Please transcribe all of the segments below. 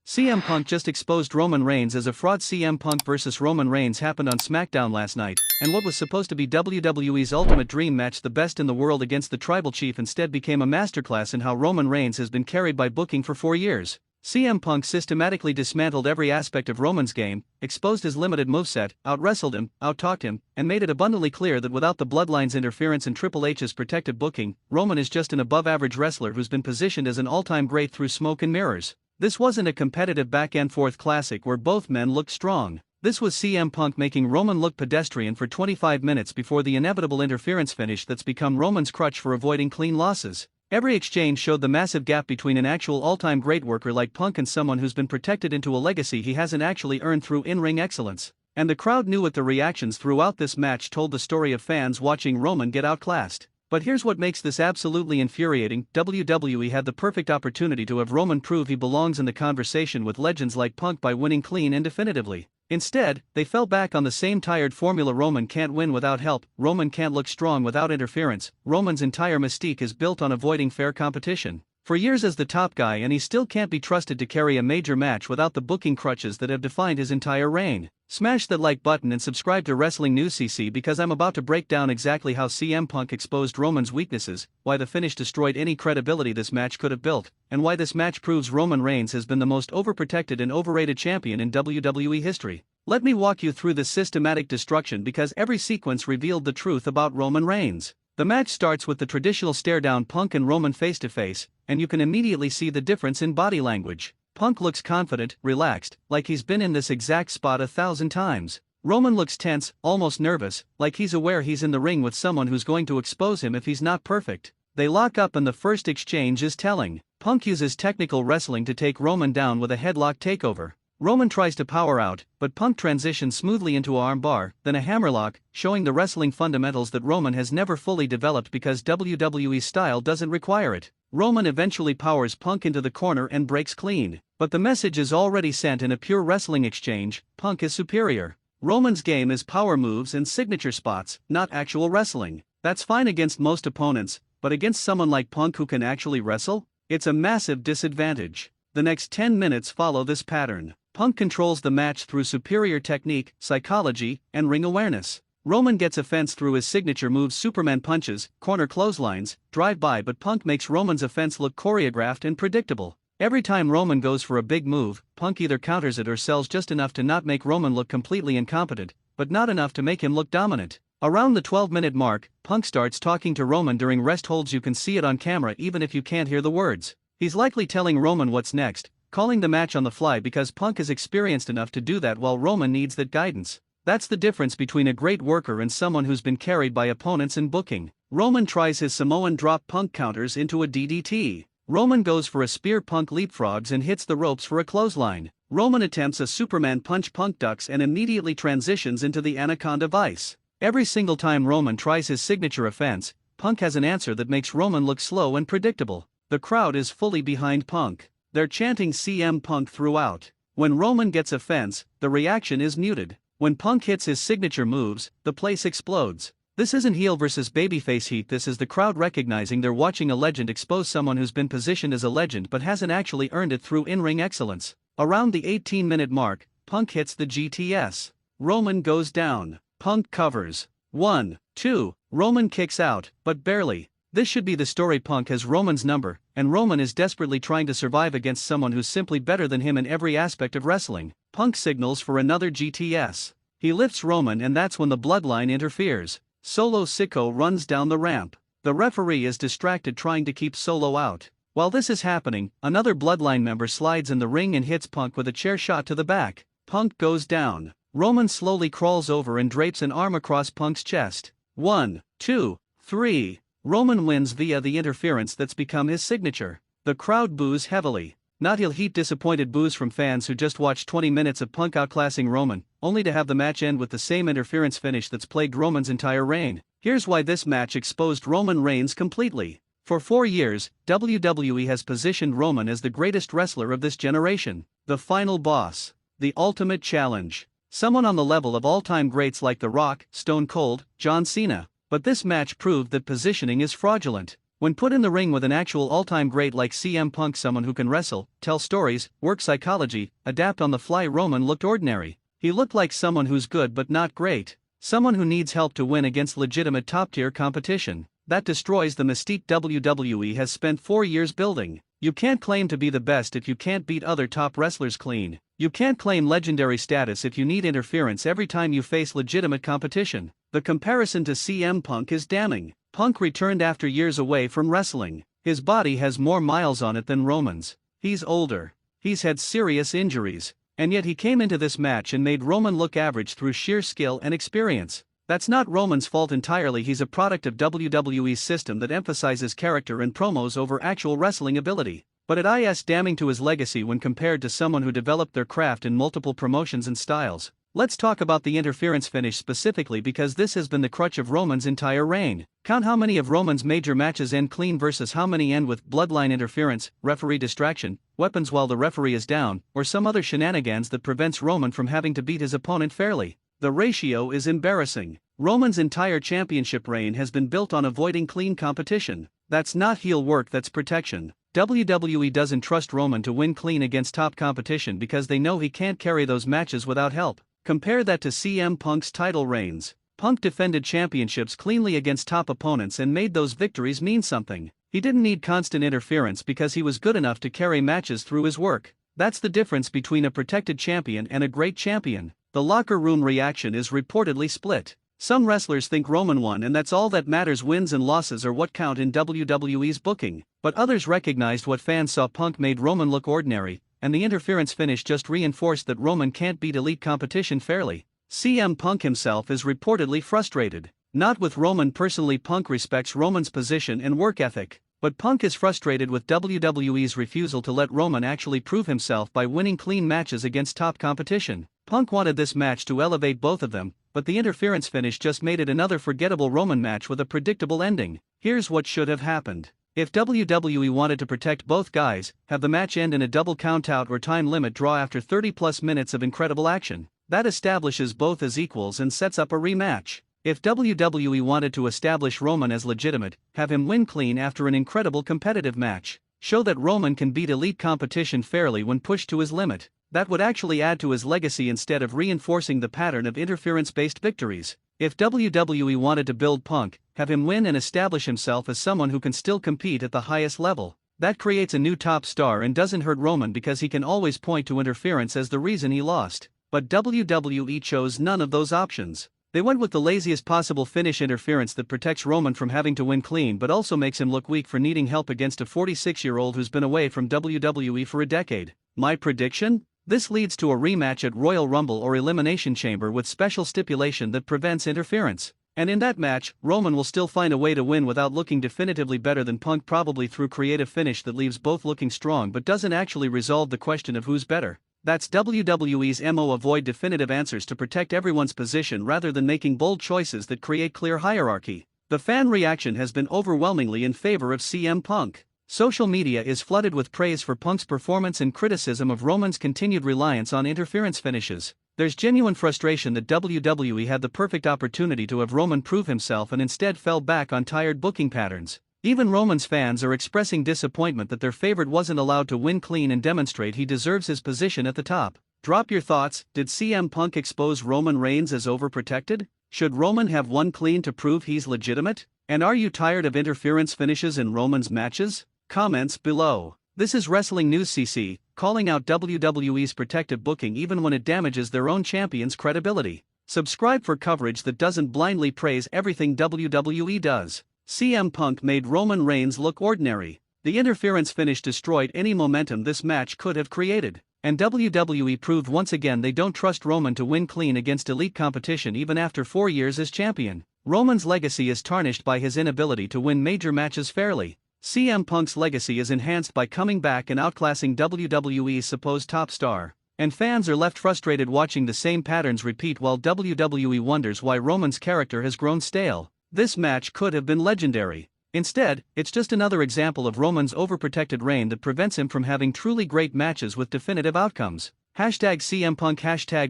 CM Punk just exposed Roman Reigns as a fraud. CM Punk vs Roman Reigns happened on SmackDown last night, and what was supposed to be WWE's ultimate dream match, the best in the world against the Tribal Chief, instead became a masterclass in how Roman Reigns has been carried by booking for 4 years. CM Punk systematically dismantled every aspect of Roman's game, exposed his limited moveset, out-wrestled him, out-talked him, and made it abundantly clear that without the Bloodline's interference and Triple H's protective booking, Roman is just an above-average wrestler who's been positioned as an all-time great through smoke and mirrors. This wasn't a competitive back-and-forth classic where both men looked strong. This was CM Punk making Roman look pedestrian for 25 minutes before the inevitable interference finish that's become Roman's crutch for avoiding clean losses. Every exchange showed the massive gap between an actual all-time great worker like Punk and someone who's been protected into a legacy he hasn't actually earned through in-ring excellence. And the crowd knew it. The reactions throughout this match told the story of fans watching Roman get outclassed. But here's what makes this absolutely infuriating: WWE had the perfect opportunity to have Roman prove he belongs in the conversation with legends like Punk by winning clean and definitively. Instead, they fell back on the same tired formula. Roman can't win without help, Roman can't look strong without interference, Roman's entire mystique is built on avoiding fair competition. For years as the top guy, and he still can't be trusted to carry a major match without the booking crutches that have defined his entire reign. Smash that like button and subscribe to Wrestling News CC, because I'm about to break down exactly how CM Punk exposed Roman's weaknesses, why the finish destroyed any credibility this match could have built, and why this match proves Roman Reigns has been the most overprotected and overrated champion in WWE history. Let me walk you through this systematic destruction, because every sequence revealed the truth about Roman Reigns. The match starts with the traditional stare-down, Punk and Roman face-to-face, and you can immediately see the difference in body language. Punk looks confident, relaxed, like he's been in this exact spot 1,000 times. Roman looks tense, almost nervous, like he's aware he's in the ring with someone who's going to expose him if he's not perfect. They lock up and the first exchange is telling. Punk uses technical wrestling to take Roman down with a headlock takeover. Roman tries to power out, but Punk transitions smoothly into an armbar, then a hammerlock, showing the wrestling fundamentals that Roman has never fully developed because WWE's style doesn't require it. Roman eventually powers Punk into the corner and breaks clean, but the message is already sent in a pure wrestling exchange: Punk is superior. Roman's game is power moves and signature spots, not actual wrestling. That's fine against most opponents, but against someone like Punk who can actually wrestle, it's a massive disadvantage. The next 10 minutes follow this pattern. Punk controls the match through superior technique, psychology, and ring awareness. Roman gets offense through his signature moves: Superman punches, corner clotheslines, drive-by, but Punk makes Roman's offense look choreographed and predictable. Every time Roman goes for a big move, Punk either counters it or sells just enough to not make Roman look completely incompetent, but not enough to make him look dominant. Around the 12-minute mark, Punk starts talking to Roman during rest holds. You can see it on camera even if you can't hear the words. He's likely telling Roman what's next, calling the match on the fly, because Punk is experienced enough to do that while Roman needs that guidance. That's the difference between a great worker and someone who's been carried by opponents and booking. Roman tries his Samoan drop, Punk counters into a DDT. Roman goes for a spear, Punk leapfrogs and hits the ropes for a clothesline. Roman attempts a Superman punch, Punk ducks and immediately transitions into the Anaconda Vice. Every single time Roman tries his signature offense, Punk has an answer that makes Roman look slow and predictable. The crowd is fully behind Punk. They're chanting CM Punk throughout. When Roman gets offense, the reaction is muted. When Punk hits his signature moves, the place explodes. This isn't heel versus babyface heat, this is the crowd recognizing they're watching a legend expose someone who's been positioned as a legend but hasn't actually earned it through in-ring excellence. Around the 18-minute mark, Punk hits the GTS. Roman goes down. Punk covers. 1, 2, Roman kicks out, but barely. This should be the story: Punk has Roman's number, and Roman is desperately trying to survive against someone who's simply better than him in every aspect of wrestling. Punk signals for another GTS. He lifts Roman, and that's when the Bloodline interferes. Solo Sikoa runs down the ramp. The referee is distracted trying to keep Solo out. While this is happening, another Bloodline member slides in the ring and hits Punk with a chair shot to the back. Punk goes down. Roman slowly crawls over and drapes an arm across Punk's chest. 1, 2, 3. Roman wins via the interference that's become his signature. The crowd boos heavily. Not heel heat, disappointed boos from fans who just watched 20 minutes of Punk outclassing Roman, only to have the match end with the same interference finish that's plagued Roman's entire reign. Here's why this match exposed Roman Reigns completely. For 4 years, WWE has positioned Roman as the greatest wrestler of this generation, the final boss, the ultimate challenge, someone on the level of all-time greats like The Rock, Stone Cold, John Cena. But this match proved that positioning is fraudulent. When put in the ring with an actual all-time great like CM Punk, someone who can wrestle, tell stories, work psychology, adapt on the fly, Roman looked ordinary. He looked like someone who's good but not great. Someone who needs help to win against legitimate top-tier competition. That destroys the mystique WWE has spent 4 years building. You can't claim to be the best if you can't beat other top wrestlers clean. You can't claim legendary status if you need interference every time you face legitimate competition. The comparison to CM Punk is damning. Punk returned after years away from wrestling. His body has more miles on it than Roman's. He's older. He's had serious injuries. And yet he came into this match and made Roman look average through sheer skill and experience. That's not Roman's fault entirely. He's a product of WWE's system that emphasizes character and promos over actual wrestling ability. But it is damning to his legacy when compared to someone who developed their craft in multiple promotions and styles. Let's talk about the interference finish specifically, because this has been the crutch of Roman's entire reign. Count how many of Roman's major matches end clean versus how many end with bloodline interference, referee distraction, weapons while the referee is down, or some other shenanigans that prevents Roman from having to beat his opponent fairly. The ratio is embarrassing. Roman's entire championship reign has been built on avoiding clean competition. That's not heel work, that's protection. WWE doesn't trust Roman to win clean against top competition because they know he can't carry those matches without help. Compare that to CM Punk's title reigns. Punk defended championships cleanly against top opponents and made those victories mean something. He didn't need constant interference because he was good enough to carry matches through his work. That's the difference between a protected champion and a great champion. The locker room reaction is reportedly split. Some wrestlers think Roman won and that's all that matters. Wins and losses are what count in WWE's booking. But others recognized what fans saw. Punk made Roman look ordinary, and the interference finish just reinforced that Roman can't beat elite competition fairly. CM Punk himself is reportedly frustrated. Not with Roman personally. Punk respects Roman's position and work ethic. But Punk is frustrated with WWE's refusal to let Roman actually prove himself by winning clean matches against top competition. Punk wanted this match to elevate both of them, but the interference finish just made it another forgettable Roman match with a predictable ending. Here's what should have happened. If WWE wanted to protect both guys, have the match end in a double countout or time limit draw after 30+ minutes of incredible action. That establishes both as equals and sets up a rematch. If WWE wanted to establish Roman as legitimate, have him win clean after an incredible competitive match. Show that Roman can beat elite competition fairly when pushed to his limit. That would actually add to his legacy instead of reinforcing the pattern of interference-based victories. If WWE wanted to build Punk, have him win and establish himself as someone who can still compete at the highest level. That creates a new top star and doesn't hurt Roman because he can always point to interference as the reason he lost. But WWE chose none of those options. They went with the laziest possible finish, interference that protects Roman from having to win clean but also makes him look weak for needing help against a 46-year-old who's been away from WWE for a decade. My prediction? This leads to a rematch at Royal Rumble or Elimination Chamber with special stipulation that prevents interference. And in that match, Roman will still find a way to win without looking definitively better than Punk, probably through creative finish that leaves both looking strong but doesn't actually resolve the question of who's better. That's WWE's MO: avoid definitive answers to protect everyone's position rather than making bold choices that create clear hierarchy. The fan reaction has been overwhelmingly in favor of CM Punk. Social media is flooded with praise for Punk's performance and criticism of Roman's continued reliance on interference finishes. There's genuine frustration that WWE had the perfect opportunity to have Roman prove himself and instead fell back on tired booking patterns. Even Roman's fans are expressing disappointment that their favorite wasn't allowed to win clean and demonstrate he deserves his position at the top. Drop your thoughts. Did CM Punk expose Roman Reigns as overprotected? Should Roman have won clean to prove he's legitimate? And are you tired of interference finishes in Roman's matches? Comments below. This is Wrestling News CC, calling out WWE's protective booking even when it damages their own champion's credibility. Subscribe for coverage that doesn't blindly praise everything WWE does. CM Punk made Roman Reigns look ordinary. The interference finish destroyed any momentum this match could have created. And WWE proved once again they don't trust Roman to win clean against elite competition even after 4 years as champion. Roman's legacy is tarnished by his inability to win major matches fairly. CM Punk's legacy is enhanced by coming back and outclassing WWE's supposed top star. And fans are left frustrated watching the same patterns repeat while WWE wonders why Roman's character has grown stale. This match could have been legendary. Instead, it's just another example of Roman's overprotected reign that prevents him from having truly great matches with definitive outcomes. #CM Punk,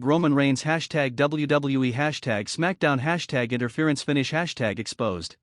#Roman Reigns, #WWE, #SmackDown, #interference finish, #exposed.